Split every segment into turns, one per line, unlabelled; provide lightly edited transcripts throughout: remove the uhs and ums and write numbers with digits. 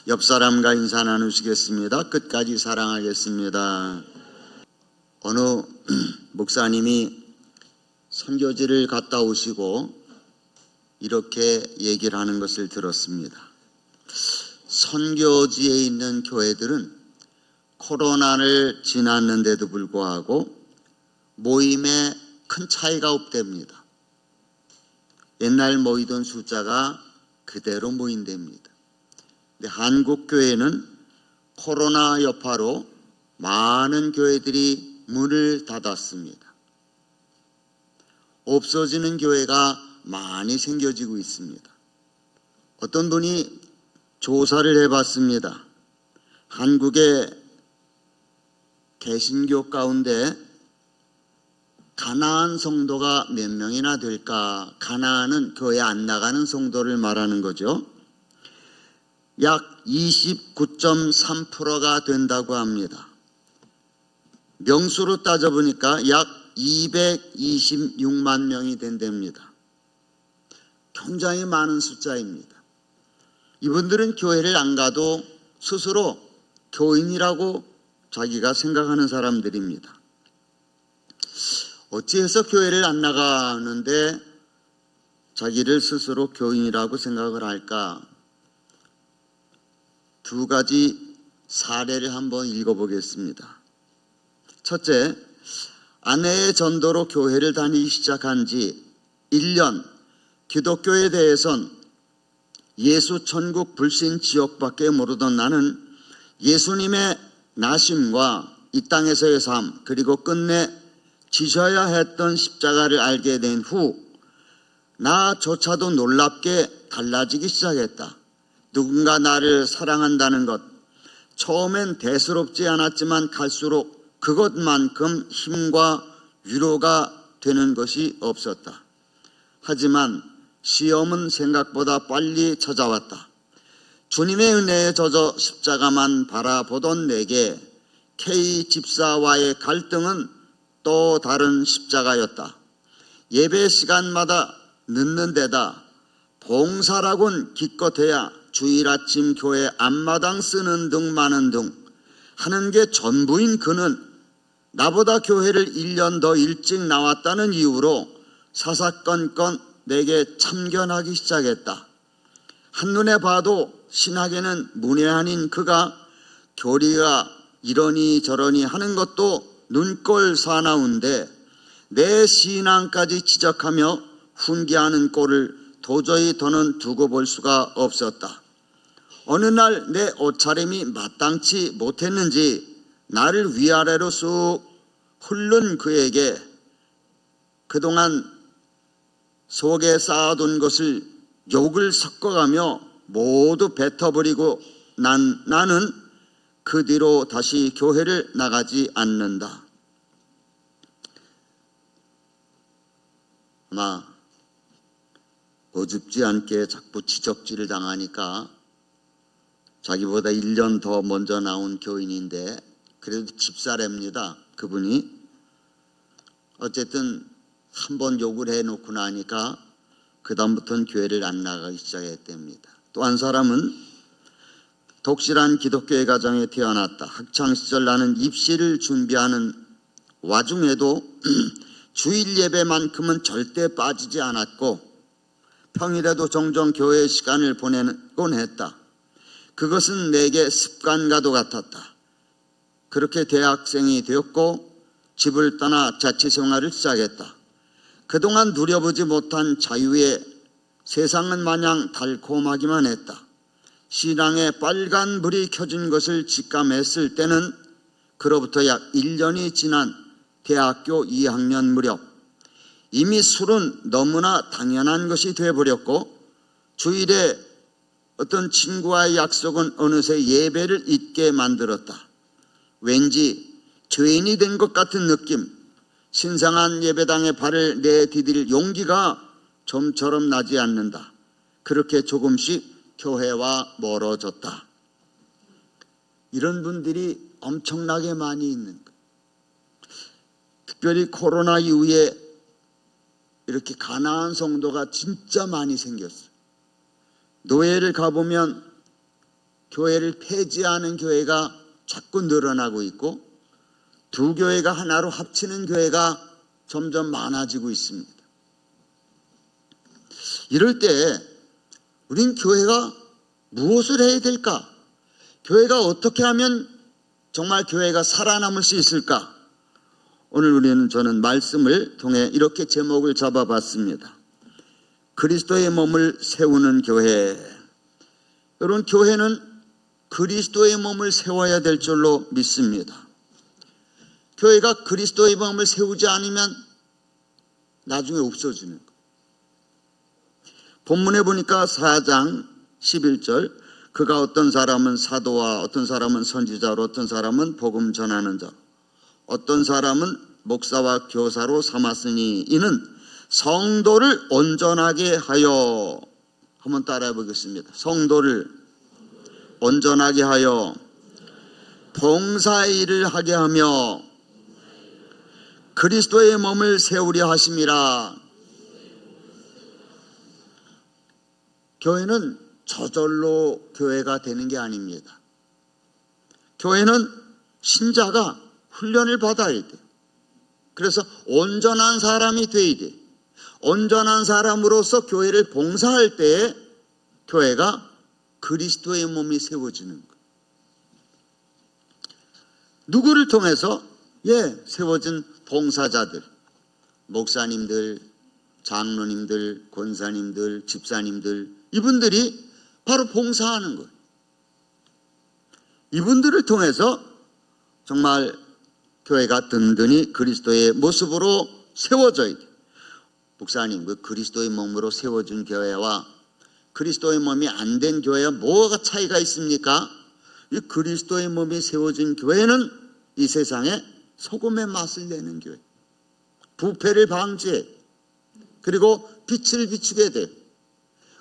옆 사람과 인사 나누시겠습니다. 끝까지 사랑하겠습니다. 어느 목사님이 선교지를 갔다 오시고 이렇게 얘기를 하는 것을 들었습니다. 선교지에 있는 교회들은 코로나를 지났는데도 불구하고 모임에 큰 차이가 없답니다. 옛날 모이던 숫자가 그대로 모인답니다. 근데 한국 교회는 코로나 여파로 많은 교회들이 문을 닫았습니다. 없어지는 교회가 많이 생겨지고 있습니다. 어떤 분이 조사를 해봤습니다. 한국의 개신교 가운데 가나안 성도가 몇 명이나 될까? 가나안은 교회 안 나가는 성도를 말하는 거죠. 약 29.3%가 된다고 합니다. 명수로 따져보니까 약 226만 명이 된답니다. 굉장히 많은 숫자입니다. 이분들은 교회를 안 가도 스스로 교인이라고 자기가 생각하는 사람들입니다. 어찌해서 교회를 안 나가는데 자기를 스스로 교인이라고 생각을 할까? 두 가지 사례를 한번 읽어보겠습니다. 첫째, 아내의 전도로 교회를 다니기 시작한 지 1년, 기독교에 대해선 예수 천국 불신 지옥밖에 모르던 나는 예수님의 나심과 이 땅에서의 삶, 그리고 끝내 지셔야 했던 십자가를 알게 된 후 나조차도 놀랍게 달라지기 시작했다. 누군가 나를 사랑한다는 것, 처음엔 대수롭지 않았지만 갈수록 그것만큼 힘과 위로가 되는 것이 없었다. 하지만 시험은 생각보다 빨리 찾아왔다. 주님의 은혜에 젖어 십자가만 바라보던 내게 K 집사와의 갈등은 또 다른 십자가였다. 예배 시간마다 늦는 데다 봉사라곤 기껏해야 주일 아침 교회 앞마당 쓰는 등 마는 등 하는 게 전부인 그는 나보다 교회를 1년 더 일찍 나왔다는 이유로 사사건건 내게 참견하기 시작했다. 한눈에 봐도 신학에는 문외한인 그가 교리가 이러니 저러니 하는 것도 눈꼴 사나운데 내 신앙까지 지적하며 훈계하는 꼴을 도저히 더는 두고 볼 수가 없었다. 어느 날 내 옷차림이 마땅치 못했는지 나를 위아래로 쑥 훑는 그에게 그동안 속에 쌓아둔 것을 욕을 섞어가며 모두 뱉어버리고 나는 그 뒤로 다시 교회를 나가지 않는다. 아마 어줍지 않게 자꾸 지적질을 당하니까 자기보다 1년 더 먼저 나온 교인인데 그래도 집사랍니다. 그분이 어쨌든 한번 욕을 해놓고 나니까 그 다음부터는 교회를 안 나가기 시작했답니다. 또 한 사람은 독실한 기독교의 가정에 태어났다. 학창시절 나는 입시를 준비하는 와중에도 주일 예배만큼은 절대 빠지지 않았고 평일에도 종종 교회 시간을 보내곤 했다. 그것은 내게 습관과도 같았다. 그렇게 대학생이 되었고 집을 떠나 자취생활을 시작했다. 그동안 누려보지 못한 자유에 세상은 마냥 달콤하기만 했다. 신앙에 빨간 불이 켜진 것을 직감했을 때는 그로부터 약 1년이 지난 대학교 2학년 무렵 이미 술은 너무나 당연한 것이 되어버렸고 주일에 어떤 친구와의 약속은 어느새 예배를 잊게 만들었다. 왠지 죄인이 된 것 같은 느낌, 신성한 예배당에 발을 내디딜 용기가 좀처럼 나지 않는다. 그렇게 조금씩 교회와 멀어졌다. 이런 분들이 엄청나게 많이 있는 거예요. 특별히 코로나 이후에 이렇게 가난한 성도가 진짜 많이 생겼어요. 노예를 가보면 교회를 폐지하는 교회가 자꾸 늘어나고 있고 두 교회가 하나로 합치는 교회가 점점 많아지고 있습니다. 이럴 때 우린 교회가 무엇을 해야 될까? 교회가 어떻게 하면 정말 교회가 살아남을 수 있을까? 오늘 저는 말씀을 통해 이렇게 제목을 잡아봤습니다. 그리스도의 몸을 세우는 교회. 여러분, 교회는 그리스도의 몸을 세워야 될 줄로 믿습니다. 교회가 그리스도의 몸을 세우지 않으면 나중에 없어지는 거예요. 본문에 보니까 4장 11절, 그가 어떤 사람은 사도와 어떤 사람은 선지자로 어떤 사람은 복음 전하는 자, 어떤 사람은 목사와 교사로 삼았으니 이는 성도를 온전하게 하여, 한번 따라해 보겠습니다. 성도를 온전하게 하여 봉사의 일을 하게 하며 그리스도의 몸을 세우려 하심이라. 교회는 저절로 교회가 되는 게 아닙니다. 교회는 신자가 훈련을 받아야 돼요. 그래서 온전한 사람이 돼야 돼요. 온전한 사람으로서 교회를 봉사할 때에 교회가 그리스도의 몸이 세워지는 거예요. 누구를 통해서? 세워진 봉사자들, 목사님들, 장로님들, 권사님들, 집사님들, 이분들이 바로 봉사하는 거예요. 이분들을 통해서 정말 교회가 든든히 그리스도의 모습으로 세워져야 돼요. 목사님, 그 그리스도의 몸으로 세워진 교회와 그리스도의 몸이 안 된 교회와 뭐가 차이가 있습니까? 이 그리스도의 몸이 세워진 교회는 이 세상에 소금의 맛을 내는 교회, 부패를 방지해, 그리고 빛을 비추게 돼.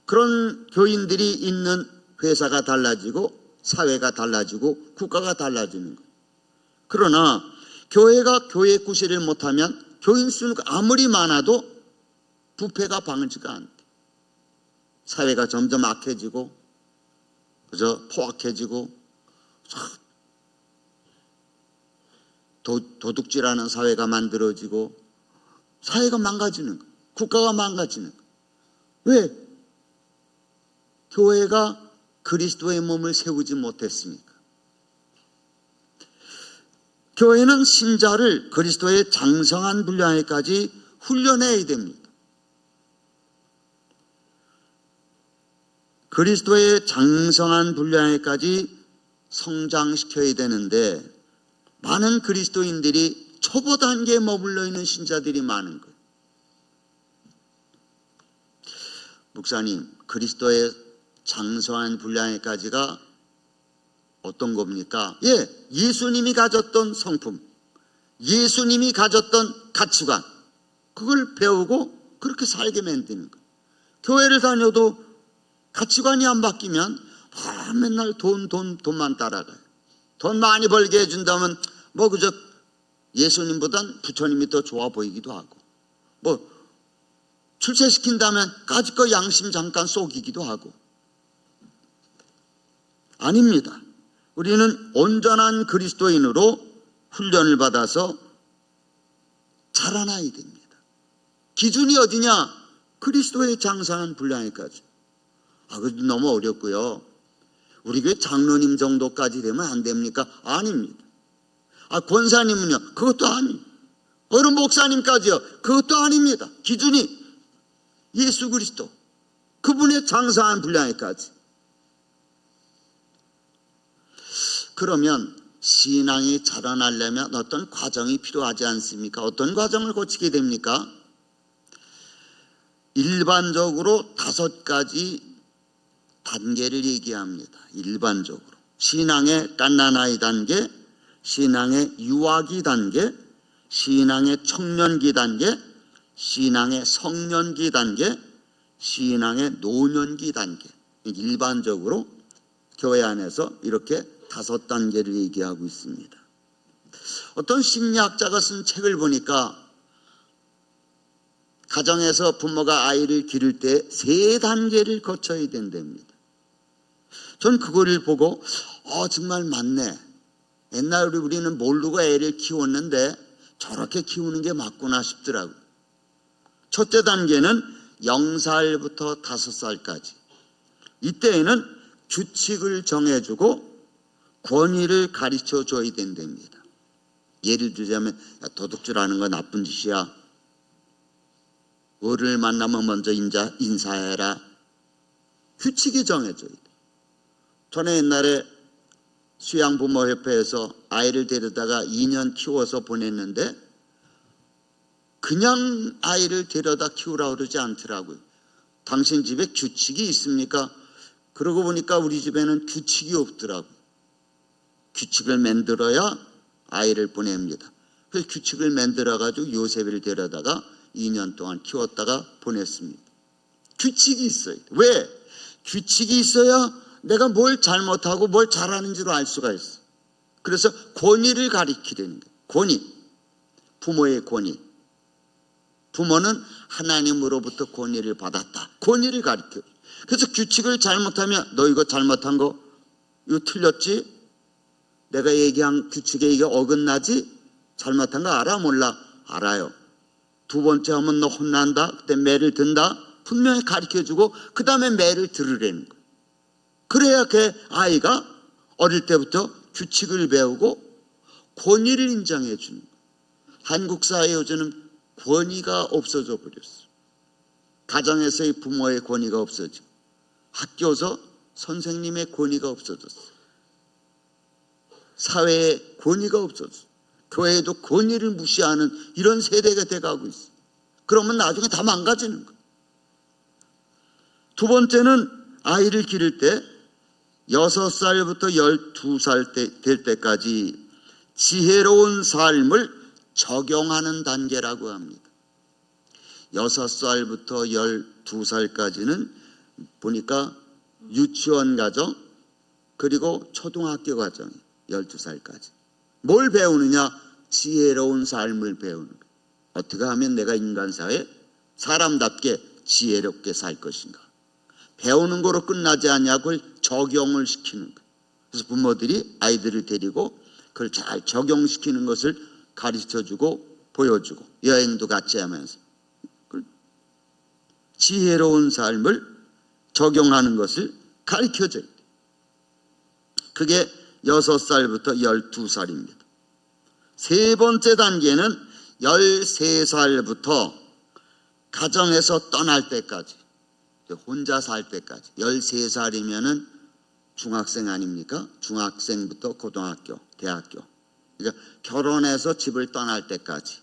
그런 교인들이 있는 회사가 달라지고 사회가 달라지고 국가가 달라지는 거예요. 그러나 교회가 교회 구실을 못하면 교인 수는 아무리 많아도 부패가 방지가 안 돼. 사회가 점점 악해지고 포악해지고 도둑질하는 사회가 만들어지고 사회가 망가지는 거예요. 국가가 망가지는 거예요. 왜? 교회가 그리스도의 몸을 세우지 못했습니까? 교회는 신자를 그리스도의 장성한 분량에까지 훈련해야 됩니다. 그리스도의 장성한 분량에까지 성장시켜야 되는데 많은 그리스도인들이 초보 단계에 머물러 있는 신자들이 많은 거예요. 목사님, 그리스도의 장성한 분량에까지가 어떤 겁니까? 예수님이 가졌던 성품, 예수님이 가졌던 가치관, 그걸 배우고 그렇게 살게 만드는 거예요. 교회를 다녀도 가치관이 안 바뀌면 맨날 돈만 따라가요. 돈 많이 벌게 해준다면 그저 예수님보단 부처님이 더 좋아 보이기도 하고, 출세시킨다면 까짓거 양심 잠깐 쏘기기도 하고. 아닙니다. 우리는 온전한 그리스도인으로 훈련을 받아서 자라나야 됩니다. 기준이 어디냐? 그리스도의 장성한 분량에까지. 그것도 너무 어렵고요. 우리 교회 장로님 정도까지 되면 안 됩니까? 아닙니다. 권사님은요? 그것도 아닙니다. 어른 목사님까지요? 그것도 아닙니다. 기준이 예수 그리스도, 그분의 장성한 분량에까지. 그러면 신앙이 자라나려면 어떤 과정이 필요하지 않습니까? 어떤 과정을 거치게 됩니까? 일반적으로 5가지 단계를 얘기합니다. 일반적으로 신앙의 갓난아이 단계, 신앙의 유아기 단계, 신앙의 청년기 단계, 신앙의 성년기 단계, 신앙의 노년기 단계. 일반적으로 교회 안에서 이렇게 5단계를 얘기하고 있습니다. 어떤 심리학자가 쓴 책을 보니까 가정에서 부모가 아이를 기를 때 3단계를 거쳐야 된답니다. 전 그거를 보고 정말 맞네. 옛날에 우리는 모르고 애를 키웠는데 저렇게 키우는 게 맞구나 싶더라고요. 첫째 단계는 0살부터 5살까지. 이때에는 규칙을 정해주고 권위를 가르쳐줘야 된답니다. 예를 들자면 도둑질하는 거 나쁜 짓이야. 어른을 만나면 먼저 인사해라. 규칙이 정해져야 돼. 저는 옛날에 수양부모협회에서 아이를 데려다가 2년 키워서 보냈는데 그냥 아이를 데려다 키우라고 그러지 않더라고요. 당신 집에 규칙이 있습니까? 그러고 보니까 우리 집에는 규칙이 없더라고요. 규칙을 만들어야 아이를 보냅니다. 그래서 규칙을 만들어가지고 요셉을 데려다가 2년 동안 키웠다가 보냈습니다. 규칙이 있어야 돼. 왜? 규칙이 있어야 내가 뭘 잘못하고 뭘 잘하는지로 알 수가 있어. 그래서 권위를 가리키려는 거예요. 권위. 부모의 권위. 부모는 하나님으로부터 권위를 받았다. 권위를 가리켜. 그래서 규칙을 잘못하면 너 이거 잘못한 거 이거 틀렸지? 내가 얘기한 규칙에 이게 어긋나지? 잘못한 거 알아? 몰라? 알아요. 두 번째 하면 너 혼난다. 그때 매를 든다. 분명히 가르쳐주고 그 다음에 매를 들으라는 거예요. 그래야 그 아이가 어릴 때부터 규칙을 배우고 권위를 인정해 주는 거예요. 한국 사회에 요즘은 권위가 없어져 버렸어요. 가정에서의 부모의 권위가 없어지고 학교에서 선생님의 권위가 없어졌어요. 사회의 권위가 없어졌어요. 교회에도 권위를 무시하는 이런 세대가 돼가고 있어요. 그러면 나중에 다 망가지는 거예요. 두 번째는 아이를 기를 때 6살부터 12살 될 때까지 지혜로운 삶을 적용하는 단계라고 합니다. 6살부터 12살까지는 보니까 유치원 과정 그리고 초등학교 과정 12살까지. 뭘 배우느냐? 지혜로운 삶을 배우는 거예요. 어떻게 하면 내가 인간사회에 사람답게 지혜롭게 살 것인가. 배우는 거로 끝나지 않냐고 그걸 적용을 시키는 거예요. 그래서 부모들이 아이들을 데리고 그걸 잘 적용시키는 것을 가르쳐주고 보여주고 여행도 같이 하면서 지혜로운 삶을 적용하는 것을 가르쳐줘야 돼요. 그게 6살부터 12살입니다. 세 번째 단계는 13살부터 가정에서 떠날 때까지, 혼자 살 때까지. 13살이면은 중학생 아닙니까? 중학생부터 고등학교, 대학교. 그러니까 결혼해서 집을 떠날 때까지.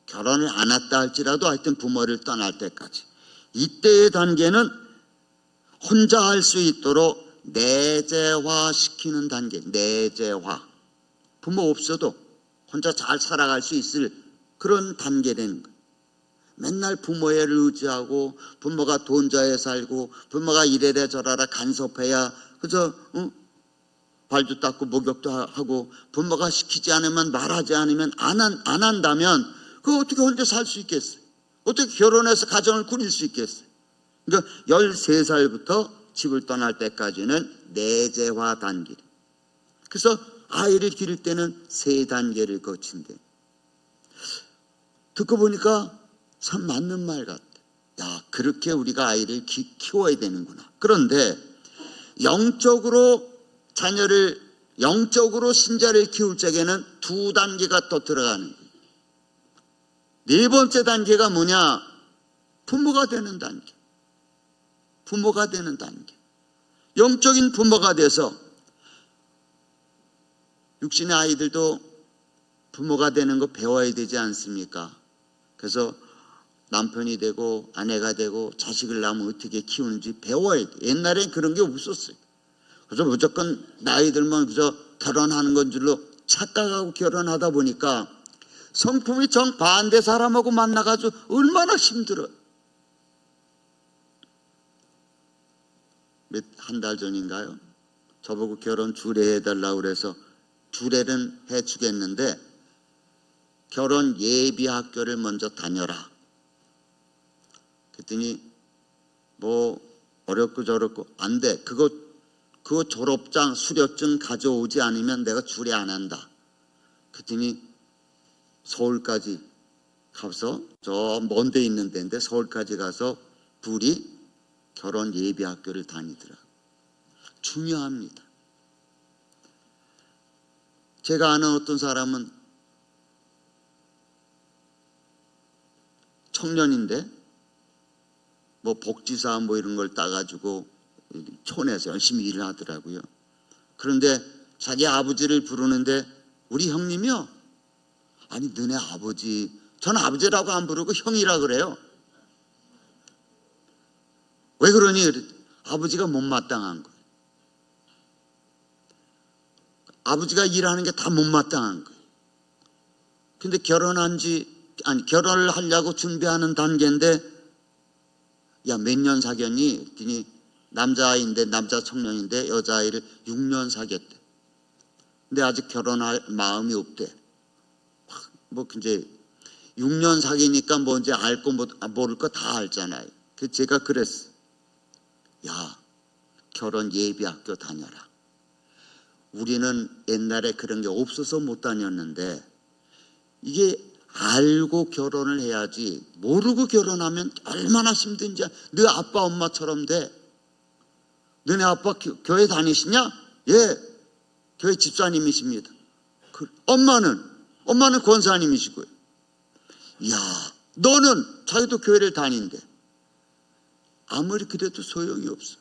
결혼을 안 했다 할지라도 하여튼 부모를 떠날 때까지. 이때의 단계는 혼자 할 수 있도록 내재화 시키는 단계. 내재화. 부모 없어도 혼자 잘 살아갈 수 있을 그런 단계라는 거예요. 맨날 부모를 의지하고 부모가 돈자에 살고 부모가 이래라 저래라 간섭해야 그저 발도 닦고 목욕도 하고 부모가 시키지 않으면 말하지 않으면 안 한다면 그거 어떻게 혼자 살 수 있겠어요? 어떻게 결혼해서 가정을 꾸릴 수 있겠어요? 그러니까 13살부터 집을 떠날 때까지는 내재화 단계. 그래서 아이를 기를 때는 3단계를 거친대. 듣고 보니까 참 맞는 말 같아. 야, 그렇게 우리가 아이를 키워야 되는구나. 그런데 영적으로 신자를 키울 적에는 2단계가 또 들어가는 거예요. 네 번째 단계가 뭐냐? 부모가 되는 단계. 부모가 되는 단계. 영적인 부모가 돼서 육신의 아이들도 부모가 되는 거 배워야 되지 않습니까? 그래서 남편이 되고 아내가 되고 자식을 낳으면 어떻게 키우는지 배워야 돼. 옛날엔 그런 게 없었어요. 그래서 무조건 나이 들면 그저 결혼하는 건 줄로 착각하고 결혼하다 보니까 성품이 정반대 사람하고 만나가지고 얼마나 힘들어요. 한 달 전인가요? 저보고 결혼 주례해달라고 그래서 주례는 해주겠는데 결혼 예비 학교를 먼저 다녀라. 그랬더니 뭐 어렵고 저렵고 안 돼. 그거 그 졸업장 수료증 가져오지 않으면 내가 주례 안 한다. 그랬더니 서울까지 가서 저 먼 데 있는 데인데 서울까지 가서 둘이 결혼 예비 학교를 다니더라. 중요합니다. 제가 아는 어떤 사람은 청년인데 뭐 복지사 뭐 이런 걸 따가지고 촌에서 열심히 일을 하더라고요. 그런데 자기 아버지를 부르는데 우리 형님이요? 아니 너네 아버지, 저는 아버지라고 안 부르고 형이라 그래요. 왜 그러니? 아버지가 못마땅한 거예요. 아버지가 일하는 게 다 못마땅한 거예요. 근데 결혼을 하려고 준비하는 단계인데 야 몇 년 사귀었니? 그랬더니 남자아이인데 남자 청년인데 여자아이를 6년 사귀었대. 근데 아직 결혼할 마음이 없대. 뭐 이제 6년 사귀니까 뭐 이제 알 거 모를 거 다 알잖아요. 그래서 제가 그랬어. 야 결혼 예비학교 다녀라. 우리는 옛날에 그런 게 없어서 못 다녔는데 이게 알고 결혼을 해야지 모르고 결혼하면 얼마나 힘든지. 너 아빠 엄마처럼 돼. 너네 아빠 교회 다니시냐? 예, 교회 집사님이십니다. 엄마는 권사님이시고요. 야 너는 자기도 교회를 다닌대. 아무리 그래도 소용이 없어.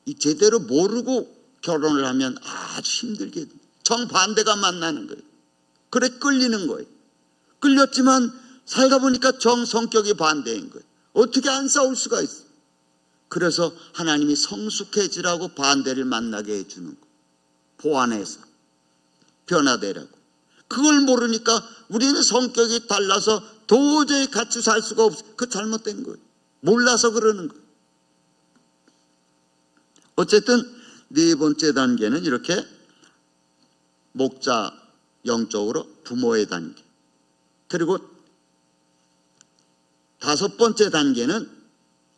이 제대로 모르고 결혼을 하면 아주 힘들게 정반대가 만나는 거예요. 그래 끌리는 거예요. 끌렸지만 살다 보니까 성격이 반대인 거예요. 어떻게 안 싸울 수가 있어. 그래서 하나님이 성숙해지라고 반대를 만나게 해주는 거예요. 보완해서 변화되라고. 그걸 모르니까 우리는 성격이 달라서 도저히 같이 살 수가 없어. 그 잘못된 거예요. 몰라서 그러는 거예요. 어쨌든 네 번째 단계는 이렇게 목자 영적으로 부모의 단계. 그리고 다섯 번째 단계는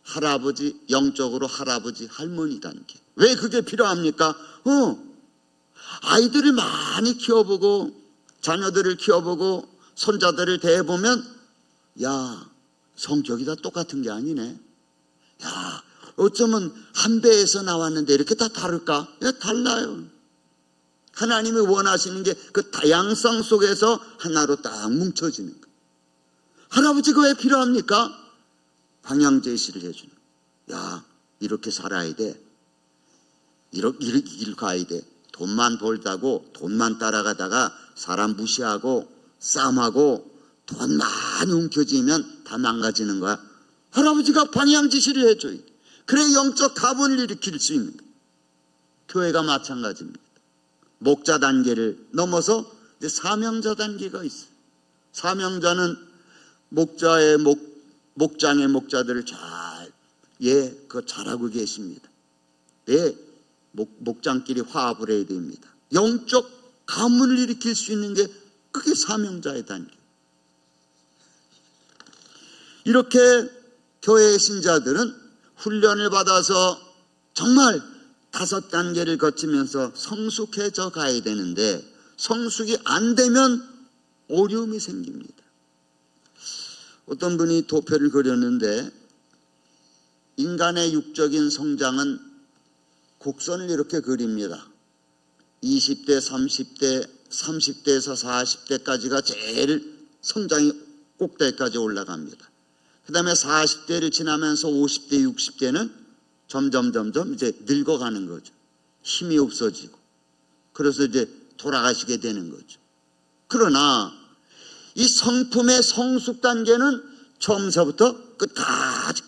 할아버지 영적으로 할아버지 할머니 단계. 왜 그게 필요합니까? 아이들을 많이 키워보고 자녀들을 키워보고 손자들을 대해보면 야 성격이 다 똑같은 게 아니네. 야 어쩌면 한 배에서 나왔는데 이렇게 다 다를까? 달라요. 하나님이 원하시는 게 그 다양성 속에서 하나로 딱 뭉쳐지는 거예요. 할아버지가 왜 필요합니까? 방향 제시를 해주는 거예요. 야 이렇게 살아야 돼. 이렇게 길 가야 돼. 돈만 벌다고 돈만 따라가다가 사람 무시하고 싸움하고 돈 많이 움켜쥐면 다 망가지는 거야. 할아버지가 방향 지시를 해줘요. 그래 영적 가문을 일으킬 수 있는 거예요. 교회가 마찬가지입니다. 목자 단계를 넘어서 이제 사명자 단계가 있어요. 사명자는 목장의 목자들을 잘하고 계십니다. 목장끼리 화합을 해야 됩니다. 영적 가문을 일으킬 수 있는 게 그게 사명자의 단계. 이렇게 교회의 신자들은 훈련을 받아서 정말 5단계를 거치면서 성숙해져 가야 되는데 성숙이 안 되면 어려움이 생깁니다. 어떤 분이 도표를 그렸는데 인간의 육적인 성장은 곡선을 이렇게 그립니다. 20대, 30대, 30대에서 40대까지가 제일 성장이 꼭대기까지 올라갑니다. 그 다음에 40대를 지나면서 50대, 60대는 점점 이제 늙어가는 거죠. 힘이 없어지고. 그래서 이제 돌아가시게 되는 거죠. 그러나 이 성품의 성숙 단계는 처음서부터 끝까지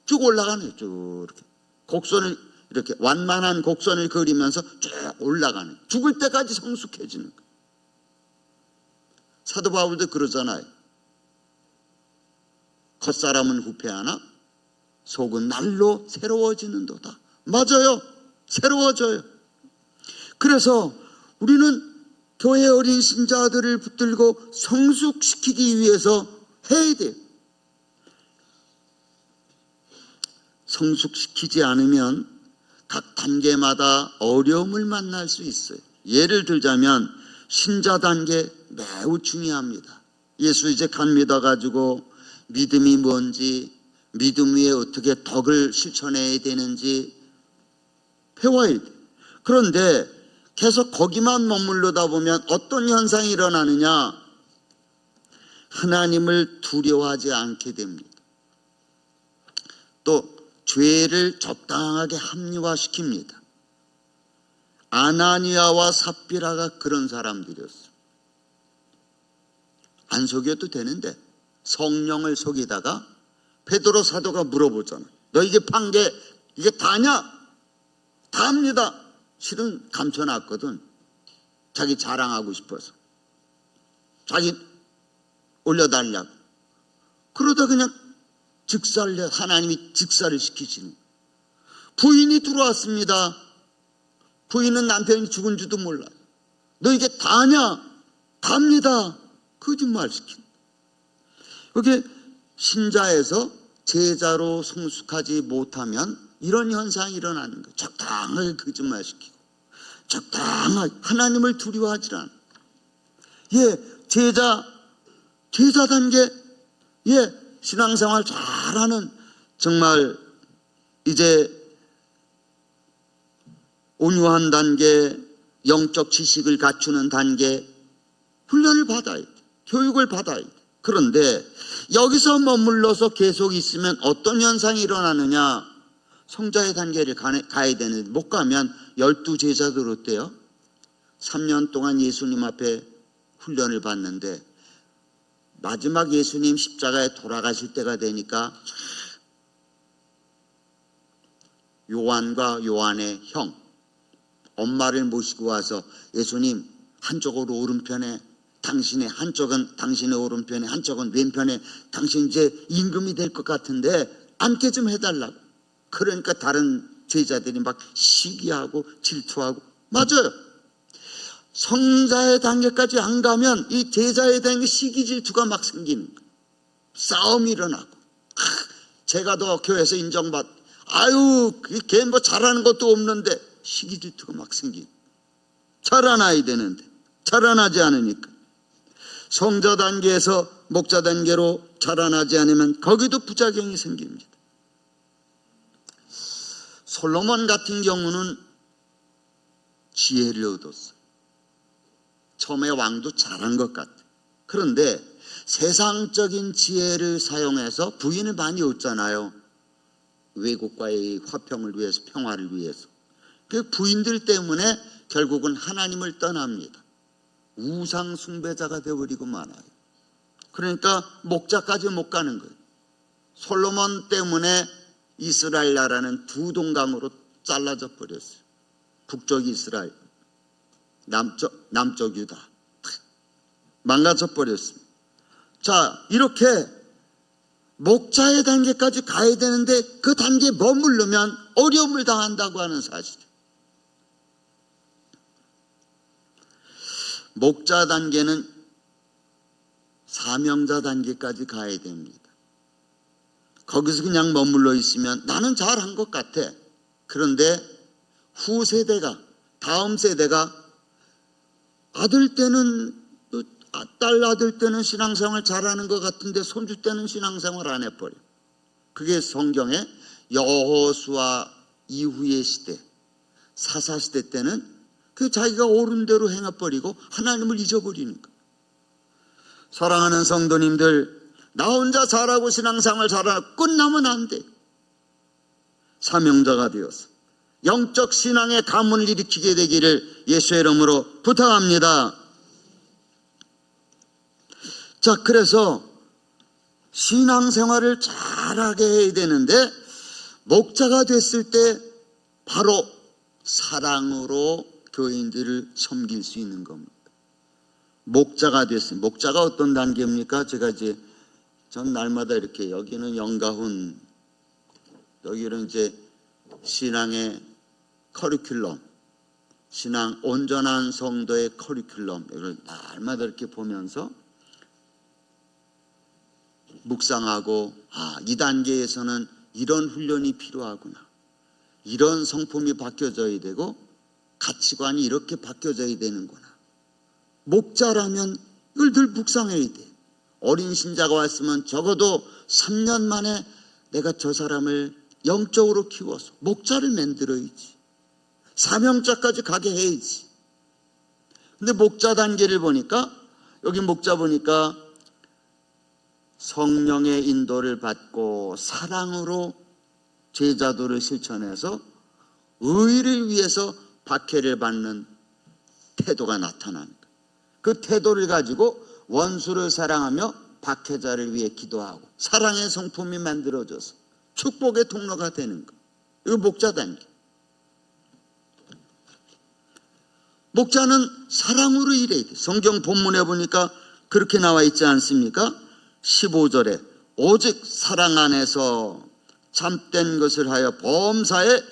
쭉 올라가는 거죠. 쭉 이렇게 곡선을 이렇게 완만한 곡선을 그리면서 쭉 올라가는, 죽을 때까지 성숙해지는 거예요. 사도 바울도 그러잖아요. 겉사람은 후패하나 속은 날로 새로워지는도다. 맞아요. 새로워져요. 그래서 우리는 교회 어린 신자들을 붙들고 성숙시키기 위해서 해야 돼요. 성숙시키지 않으면 각 단계마다 어려움을 만날 수 있어요. 예를 들자면 신자 단계 매우 중요합니다. 예수 이제 간 믿어가지고 믿음이 뭔지, 믿음 위에 어떻게 덕을 실천해야 되는지 배워야 돼. 그런데 계속 거기만 머무르다 보면 어떤 현상이 일어나느냐? 하나님을 두려워하지 않게 됩니다. 또 죄를 적당하게 합리화시킵니다. 아나니아와 삽비라가 그런 사람들이었어요. 안 속여도 되는데 성령을 속이다가 베드로 사도가 물어보잖아. 너 이게 판 게 이게 다냐? 다합니다. 실은 감춰놨거든. 자기 자랑하고 싶어서. 자기 올려달라고. 그러다 그냥 하나님이 직사를 시키시는. 부인이 들어왔습니다. 부인은 남편이 죽은 줄도 몰라요. 너 이게 다냐? 답니다. 거짓말 시킨다. 그게 신자에서 제자로 성숙하지 못하면 이런 현상이 일어나는 거예요. 적당하게 거짓말 시키고 적당하게 하나님을 두려워하지 않아. 제자 단계, 신앙생활 잘하는, 정말 이제 온유한 단계, 영적 지식을 갖추는 단계, 훈련을 받아야 돼. 교육을 받아야 돼. 그런데 여기서 머물러서 계속 있으면 어떤 현상이 일어나느냐? 성자의 단계를 가야 되는데 못 가면 12제자들 어때요? 3년 동안 예수님 앞에 훈련을 받는데 마지막 예수님 십자가에 돌아가실 때가 되니까 요한과 요한의 형, 엄마를 모시고 와서 예수님 한쪽으로 오른편에, 당신의 한쪽은 당신의 오른편에, 한쪽은 왼편에, 당신 이제 임금이 될 것 같은데 앉게 좀 해달라고. 그러니까 다른 제자들이 막 시기하고 질투하고. 맞아요. 성자의 단계까지 안 가면 이 제자의 단계 시기 질투가 막 생기는 거예요. 싸움이 일어나고. 제가 더 교회에서 인정받, 걔 뭐 잘하는 것도 없는데 시기 질투가 막 생기는. 자라나야 되는데 자라나지 않으니까. 성자 단계에서 목자 단계로 자라나지 않으면 거기도 부작용이 생깁니다. 솔로몬 같은 경우는 지혜를 얻었어요. 처음에 왕도 잘한 것 같아요. 그런데 세상적인 지혜를 사용해서 부인을 많이 얻잖아요. 외국과의 화평을 위해서, 평화를 위해서. 그 부인들 때문에 결국은 하나님을 떠납니다. 우상 숭배자가 되어버리고 말아요. 그러니까 목자까지 못 가는 거예요. 솔로몬 때문에 이스라엘 나라는 두 동강으로 잘라져 버렸어요. 북쪽 이스라엘, 남쪽 유다. 망가져 버렸습니다. 자, 이렇게 목자의 단계까지 가야 되는데 그 단계에 머무르면 어려움을 당한다고 하는 사실이에요. 목자 단계는 사명자 단계까지 가야 됩니다. 거기서 그냥 머물러 있으면 나는 잘한 것 같아. 그런데 후세대가, 다음 세대가 아들 때는, 딸 아들 때는 신앙생활 잘하는 것 같은데 손주 때는 신앙생활 안 해버려. 그게 성경에 여호수아 이후의 시대, 사사시대 때는 그 자기가 옳은 대로 행해버리고 하나님을 잊어버리는 거예요. 사랑하는 성도님들, 나 혼자 잘하고 신앙생활 잘하고 끝나면 안 돼. 사명자가 되어서 영적 신앙의 가문을 일으키게 되기를 예수의 이름으로 부탁합니다. 자, 그래서 신앙생활을 잘하게 해야 되는데 목자가 됐을 때 바로 사랑으로 교인들을 섬길 수 있는 겁니다. 목자가 됐습니다. 목자가 어떤 단계입니까? 제가 이제 전 날마다 이렇게, 여기는 영가훈, 여기는 이제 신앙의 커리큘럼, 신앙 온전한 성도의 커리큘럼, 이걸 날마다 이렇게 보면서 묵상하고, 이 단계에서는 이런 훈련이 필요하구나. 이런 성품이 바뀌어져야 되고 가치관이 이렇게 바뀌어져야 되는구나. 목자라면 이걸 늘 묵상해야 돼. 어린 신자가 왔으면 적어도 3년 만에 내가 저 사람을 영적으로 키워서 목자를 만들어야지. 사명자까지 가게 해야지. 근데 목자 단계를 보니까, 여기 목자 보니까 성령의 인도를 받고 사랑으로 제자도를 실천해서 의를 위해서 박해를 받는 태도가 나타납니다. 그 태도를 가지고 원수를 사랑하며 박해자를 위해 기도하고 사랑의 성품이 만들어져서 축복의 통로가 되는 것. 이거 목자 단계. 목자는 사랑으로 일해야 돼. 성경 본문에 보니까 그렇게 나와 있지 않습니까? 15절에 오직 사랑 안에서 참된 것을 하여 범사에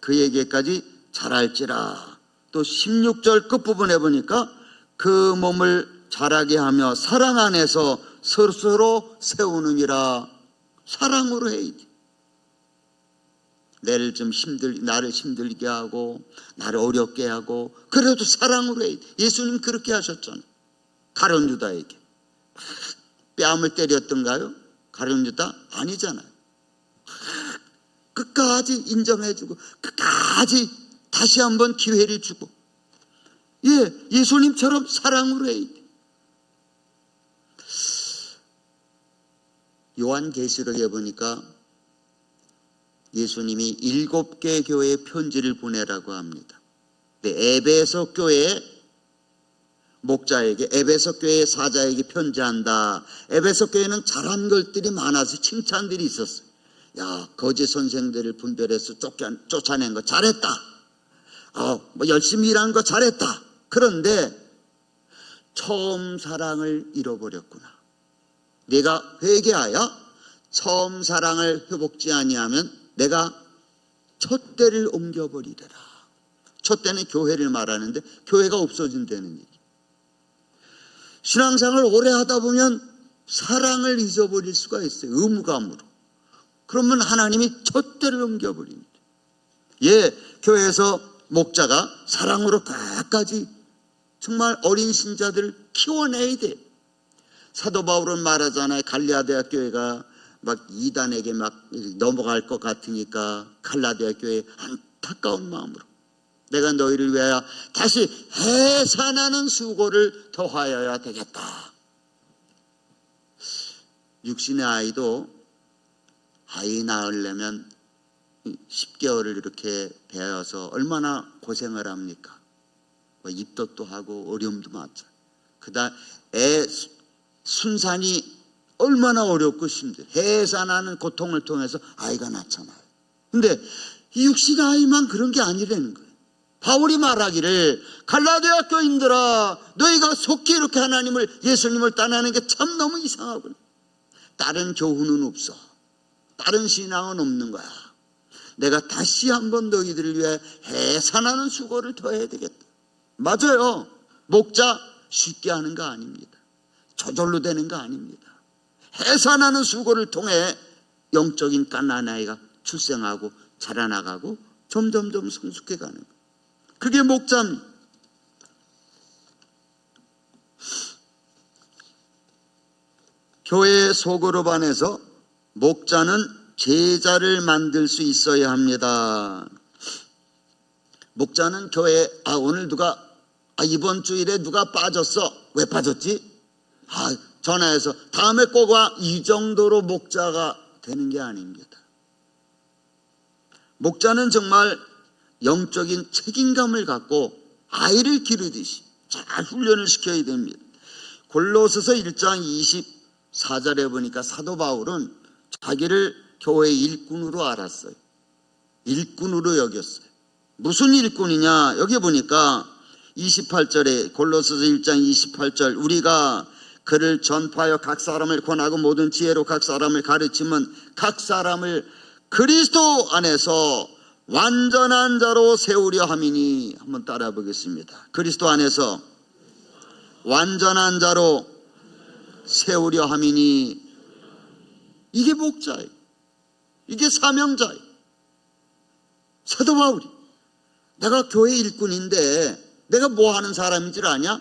그에게까지 자랄지라. 또 16절 끝부분에 보니까 그 몸을 자라게 하며 사랑 안에서 스스로 세우느니라. 사랑으로 해야 돼. 나를 힘들게 하고 나를 어렵게 하고 그래도 사랑으로 해야 돼. 예수님 그렇게 하셨잖아요. 가룟 유다에게 뺨을 때렸던가요? 가룟 유다? 아니잖아요. 끝까지 인정해주고 끝까지 다시 한번 기회를 주고, 예수님처럼 사랑으로 해야 돼. 요한계시록에 보니까 예수님이 7개 교회에 편지를 보내라고 합니다. 에베소 교회 목자에게, 에베소 교회 사자에게 편지한다. 에베소 교회는 잘한 것들이 많아서 칭찬들이 있었어요. 야, 거짓 선생들을 분별해서 쫓아낸 거 잘했다. 열심히 일한 거 잘했다. 그런데 처음 사랑을 잃어버렸구나. 네가 회개하여 처음 사랑을 회복지 아니하면 내가 촛대를 옮겨버리리라. 촛대는 교회를 말하는데 교회가 없어진다는 얘기. 신앙생활을 오래 하다 보면 사랑을 잊어버릴 수가 있어요. 의무감으로. 그러면 하나님이 촛대를 옮겨버립니다. 교회에서 목자가 사랑으로 끝까지 정말 어린 신자들을 키워내야 돼. 사도 바울은 말하잖아요. 갈라디아 교회가 막 이단에게 막 넘어갈 것 같으니까 갈라디아 교회 안타까운 마음으로 내가 너희를 위하여 다시 해산하는 수고를 더하여야 되겠다. 육신의 아이도 아이 낳으려면 10개월을 이렇게 배워서 얼마나 고생을 합니까? 입덧도 하고 어려움도 많죠. 그다음 애 순산이 얼마나 어렵고 힘들어. 해산하는 고통을 통해서 아이가 낳잖아요. 근데 이 육신의 아이만 그런 게 아니라는 거예요. 바울이 말하기를 갈라디아 교인들아 너희가 속히 이렇게 예수님을 떠나는 게 참 너무 이상하구나. 다른 교훈은 없어. 다른 신앙은 없는 거야. 내가 다시 한번 너희들을 위해 해산하는 수고를 더 해야 되겠다. 맞아요. 목자 쉽게 하는 거 아닙니다. 저절로 되는 거 아닙니다. 해산하는 수고를 통해 영적인 갓난아이가 출생하고 자라나가고 점점점 성숙해 가는 거예요. 그게 목자입니다. 교회의 소그룹 안에서 목자는 제자를 만들 수 있어야 합니다. 목자는 교회에 오늘 이번 주일에 누가 빠졌어? 왜 빠졌지? 전화해서 다음에 꼭 와. 이 정도로 목자가 되는 게 아닙니다. 목자는 정말 영적인 책임감을 갖고 아이를 기르듯이 잘 훈련을 시켜야 됩니다. 골로새서 1장 24절에 보니까 사도 바울은 자기를 교회 일꾼으로 알았어요. 일꾼으로 여겼어요. 무슨 일꾼이냐? 여기 보니까 28절에 골로새서 1장 28절 우리가 그를 전파하여 각 사람을 권하고 모든 지혜로 각 사람을 가르치면 각 사람을 그리스도 안에서 완전한 자로 세우려 함이니. 한번 따라 보겠습니다. 그리스도 안에서 완전한 자로 세우려 함이니. 이게 목자예요. 이게 사명자예요. 나와 우리. 내가 교회 일꾼인데 내가 뭐 하는 사람인 줄 아냐?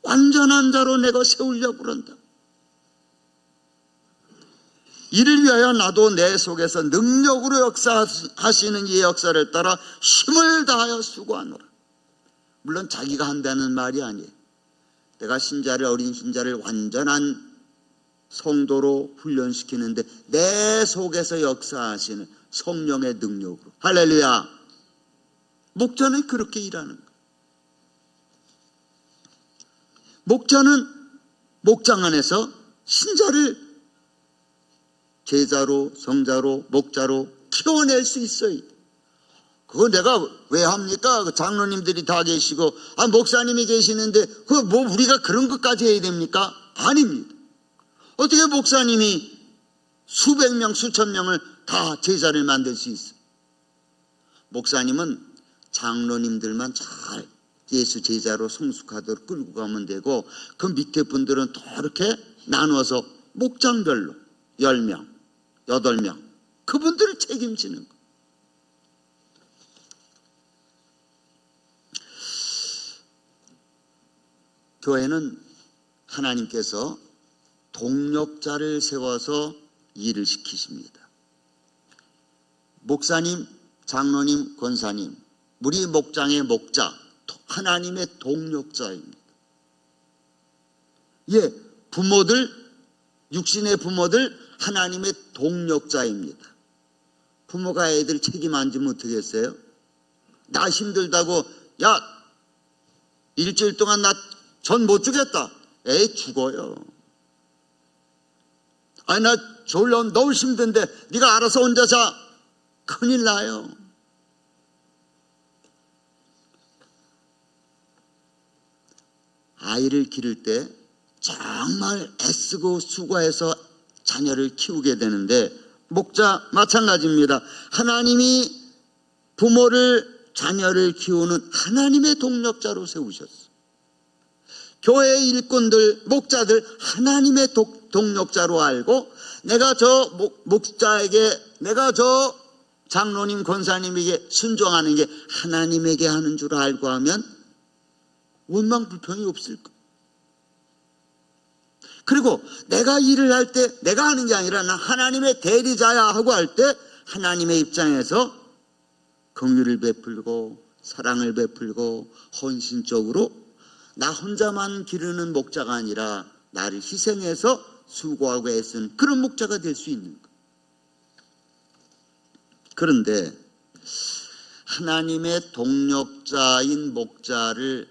완전한 자로 내가 세우려고 그런다. 이를 위하여 나도 내 속에서 능력으로 역사하시는 이 역사를 따라 힘을 다하여 수고하노라. 물론 자기가 한다는 말이 아니에요. 내가 신자를, 어린 신자를 완전한 성도로 훈련시키는데 내 속에서 역사하시는 성령의 능력으로. 할렐루야. 목자는 그렇게 일하는 거예요. 목자는 목장 안에서 신자를 제자로, 성자로, 목자로 키워낼 수 있어요. 그거 내가 왜 합니까? 그 장로님들이 다 계시고 목사님이 계시는데 그거 뭐 우리가 그런 것까지 해야 됩니까? 아닙니다. 어떻게 목사님이 수백 명, 수천 명을 다 제자를 만들 수 있어요? 목사님은 장로님들만 잘 예수 제자로 성숙하도록 끌고 가면 되고 그 밑에 분들은 또 이렇게 나누어서 목장별로 10명, 8명 그분들을 책임지는 거. 교회는 하나님께서 동력자를 세워서 일을 시키십니다. 목사님, 장로님, 권사님, 우리 목장의 목자, 하나님의 동력자입니다. 예, 부모들, 육신의 부모들 하나님의 동력자입니다. 부모가 애들 책임 안 지면 어떻게 했어요? 나 힘들다고 야 일주일 동안 나 전 못 주겠다. 애 죽어요. 아니 나 졸려 너무 힘든데 네가 알아서 혼자 자. 큰일 나요. 아이를 기를 때 정말 애쓰고 수고해서 자녀를 키우게 되는데 목자 마찬가지입니다. 하나님이 부모를 자녀를 키우는 하나님의 동력자로 세우셨어요. 교회 일꾼들, 목자들 하나님의 동력자로 알고 내가 저 목자에게 내가 저 장로님, 권사님에게 순종하는 게 하나님에게 하는 줄 알고 하면 원망 불평이 없을 거예요. 그리고 내가 일을 할 때 내가 하는 게 아니라 나 하나님의 대리자야 하고 할 때 하나님의 입장에서 긍휼을 베풀고 사랑을 베풀고 헌신적으로 나 혼자만 기르는 목자가 아니라 나를 희생해서 수고하고 애쓰는 그런 목자가 될 수 있는 거예요. 그런데 하나님의 동력자인 목자를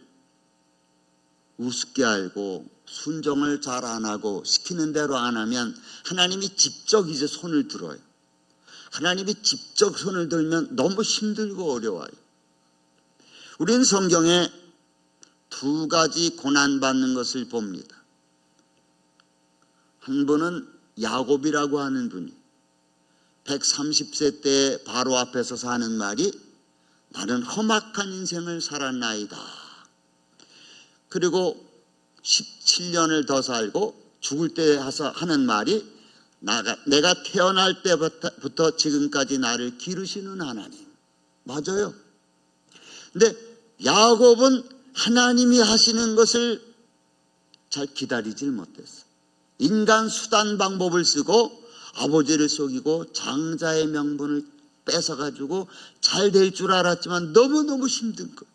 우습게 알고 순종을 잘 안 하고 시키는 대로 안 하면 하나님이 직접 이제 손을 들어요. 하나님이 직접 손을 들면 너무 힘들고 어려워요. 우리는 성경에 두 가지 고난받는 것을 봅니다. 한 분은 야곱이라고 하는 분이 130세 때 바로 앞에서 사는 말이 나는 험악한 인생을 살았나이다. 그리고 17년을 더 살고 죽을 때 하는 말이 내가 태어날 때부터 지금까지 나를 기르시는 하나님. 맞아요. 근데 야곱은 하나님이 하시는 것을 잘 기다리질 못했어. 인간 수단 방법을 쓰고 아버지를 속이고 장자의 명분을 뺏어가지고 잘 될 줄 알았지만 너무너무 힘든 거.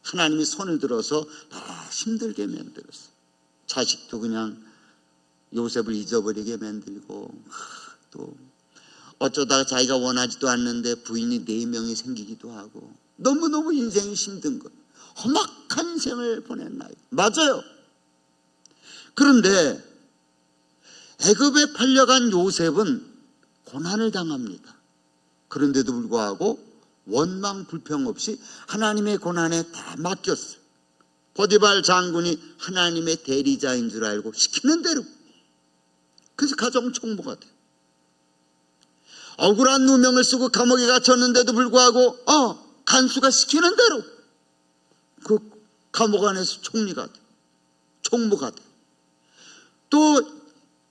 하나님이 손을 들어서 더 힘들게 만들었어. 자식도 그냥 요셉을 잊어버리게 만들고 또 어쩌다가 자기가 원하지도 않는데 부인이 4명이 생기기도 하고 너무너무 인생이 힘든 거. 험악한 인생을 보낸 나이. 맞아요. 그런데 애굽에 팔려간 요셉은 고난을 당합니다. 그런데도 불구하고 원망 불평 없이 하나님의 고난에 다 맡겼어요. 보디발 장군이 하나님의 대리자인 줄 알고 시키는 대로. 그래서 가정 총무가 돼요. 억울한 누명을 쓰고 감옥에 갇혔는데도 불구하고 간수가 시키는 대로 그 감옥 안에서 총리가 돼. 총무가 돼. 또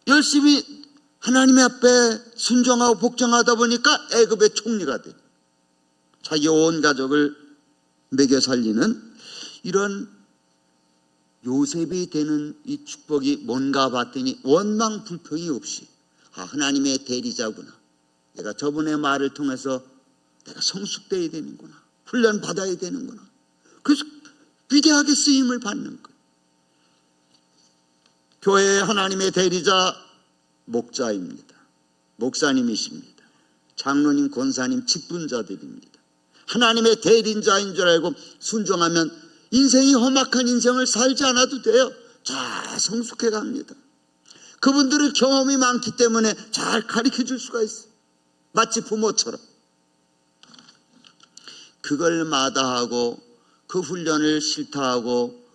열심히 하나님의 앞에 순종하고 복종하다 보니까 애굽의 총리가 돼. 자기 온 가족을 먹여 살리는 이런 요셉이 되는 이 축복이 뭔가 봤더니 원망 불평이 없이 하나님의 대리자구나. 내가 저분의 말을 통해서 내가 성숙되어야 되는구나. 훈련 받아야 되는구나. 그래서 위대하게 쓰임을 받는 거예요. 교회의 하나님의 대리자 목자입니다. 목사님이십니다. 장로님, 권사님, 직분자들입니다. 하나님의 대리자인 줄 알고 순종하면 인생이 험악한 인생을 살지 않아도 돼요. 잘 성숙해 갑니다. 그분들은 경험이 많기 때문에 잘 가르쳐 줄 수가 있어요. 마치 부모처럼. 그걸 마다하고 그 훈련을 싫다하고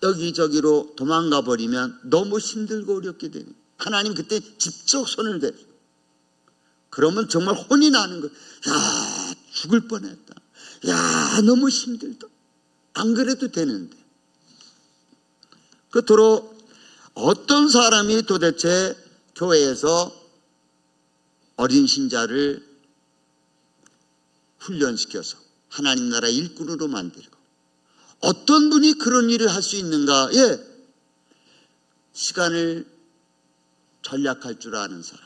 여기저기로 도망가 버리면 너무 힘들고 어렵게 되는. 하나님 그때 직접 손을 대요. 그러면 정말 혼이 나는 거예요. 야, 죽을 뻔했다. 야, 너무 힘들다. 안 그래도 되는데. 끝으로 어떤 사람이 도대체 교회에서 어린 신자를 훈련시켜서 하나님 나라 일꾼으로 만들고 어떤 분이 그런 일을 할 수 있는가? 예, 시간을 전략할 줄 아는 사람,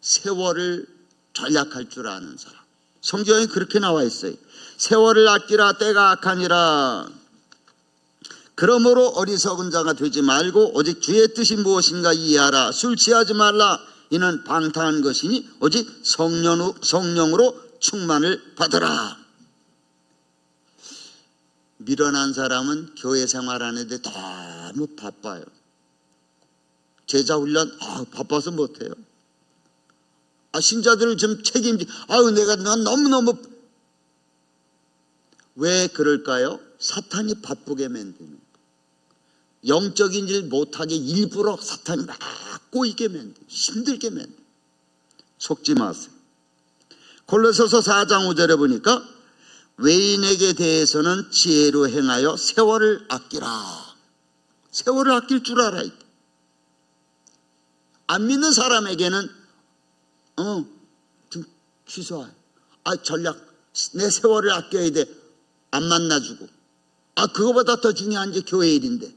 세월을 전략할 줄 아는 사람. 성경에 그렇게 나와 있어요. 세월을 아끼라, 때가 악하니라. 그러므로 어리석은 자가 되지 말고 오직 주의 뜻이 무엇인가 이해하라. 술 취하지 말라. 이는 방탕한 것이니 오직 성령으로 충만을 받으라. 미련한 사람은 교회 생활하는데 너무 바빠요. 제자 훈련 바빠서 못해요. 신자들을 좀 책임지. 난 너무너무. 왜 그럴까요? 사탄이 바쁘게 만드는 거예요. 영적인 일 못하게 일부러 사탄이 막 꼬이게 만들어요. 힘들게 만들어요. 속지 마세요. 골로새서 4장 5절에 보니까 외인에게 대해서는 지혜로 행하여 세월을 아끼라. 세월을 아낄 줄 알아야 돼. 안 믿는 사람에게는 좀 취소해. 전략 내 세월을 아껴야 돼. 안 만나주고. 그거보다 더 중요한 게 교회 일인데.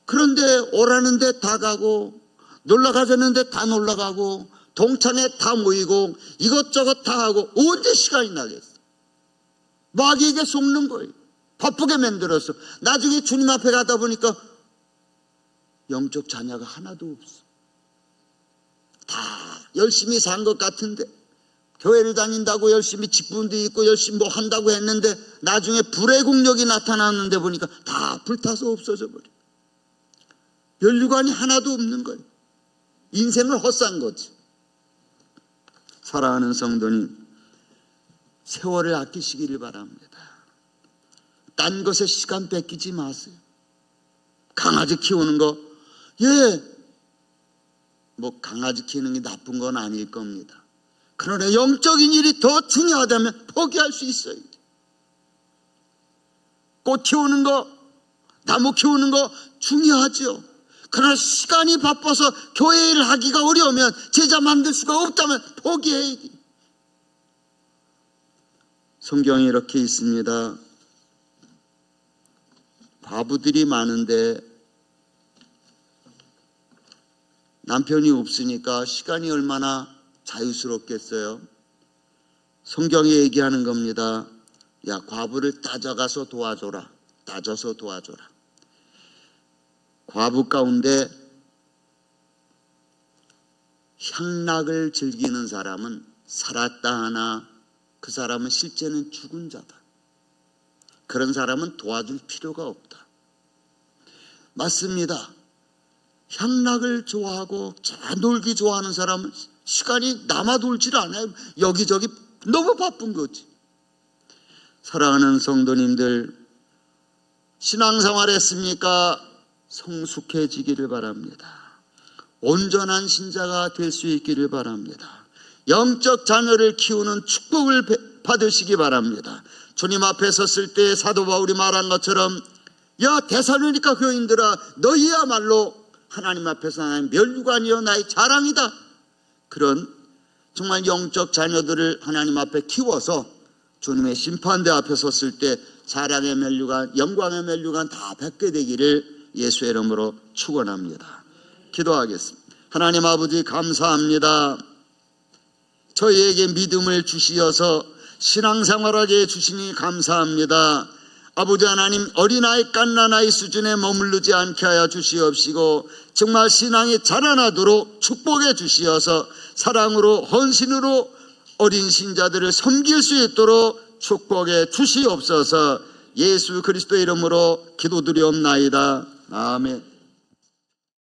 그런데 오라는데 다 가고 놀러 가자는데 다 놀러 가고 동창회 다 모이고 이것저것 다 하고 언제 시간이 나겠어. 마귀에게 속는 거예요. 바쁘게 만들었어. 나중에 주님 앞에 가다 보니까 영적 자녀가 하나도 없어. 다 열심히 산 것 같은데 교회를 다닌다고 열심히 직분도 있고 열심히 뭐 한다고 했는데 나중에 불의 공력이 나타났는데 보니까 다 불타서 없어져 버려. 면류관이 하나도 없는 거예요. 인생을 헛산 거지. 사랑하는 성도님, 세월을 아끼시기를 바랍니다. 딴 것에 시간 뺏기지 마세요. 강아지 키우는 거, 뭐 강아지 키우는 게 나쁜 건 아닐 겁니다. 그러나 영적인 일이 더 중요하다면 포기할 수 있어요. 꽃 키우는 거, 나무 키우는 거 중요하죠. 그러나 시간이 바빠서 교회 일을 하기가 어려우면, 제자 만들 수가 없다면 포기해야 돼. 성경에 이렇게 있습니다. 과부들이 많은데 남편이 없으니까 시간이 얼마나 자유스럽겠어요. 성경에 얘기하는 겁니다. 야, 과부를 따져가서 도와줘라. 따져서 도와줘라. 과부 가운데 향락을 즐기는 사람은 살았다 하나 그 사람은 실제는 죽은 자다. 그런 사람은 도와줄 필요가 없다. 맞습니다. 향락을 좋아하고 놀기 좋아하는 사람은 시간이 남아 돌질 않아요. 여기저기 너무 바쁜 거지. 사랑하는 성도님들, 신앙생활 했습니까? 성숙해지기를 바랍니다. 온전한 신자가 될 수 있기를 바랍니다. 영적 자녀를 키우는 축복을 받으시기 바랍니다. 주님 앞에 섰을 때 사도 바울이 말한 것처럼, 야 데살로니가 교인들아, 너희야말로 하나님 앞에서 나의 면류관이요 나의 자랑이다. 그런 정말 영적 자녀들을 하나님 앞에 키워서 주님의 심판대 앞에 섰을 때 사랑의 면류관, 영광의 면류관 다 받게 되기를 예수의 이름으로 축원합니다. 기도하겠습니다. 하나님 아버지 감사합니다. 저희에게 믿음을 주시어서 신앙생활하게 주시니 감사합니다. 아버지 하나님, 어린아이 갓난아이 수준에 머무르지 않게 하여 주시옵시고 정말 신앙이 자라나도록 축복해 주시어서 사랑으로 헌신으로 어린 신자들을 섬길 수 있도록 축복해 주시옵소서. 예수 그리스도의 이름으로 기도드리옵나이다. 아멘.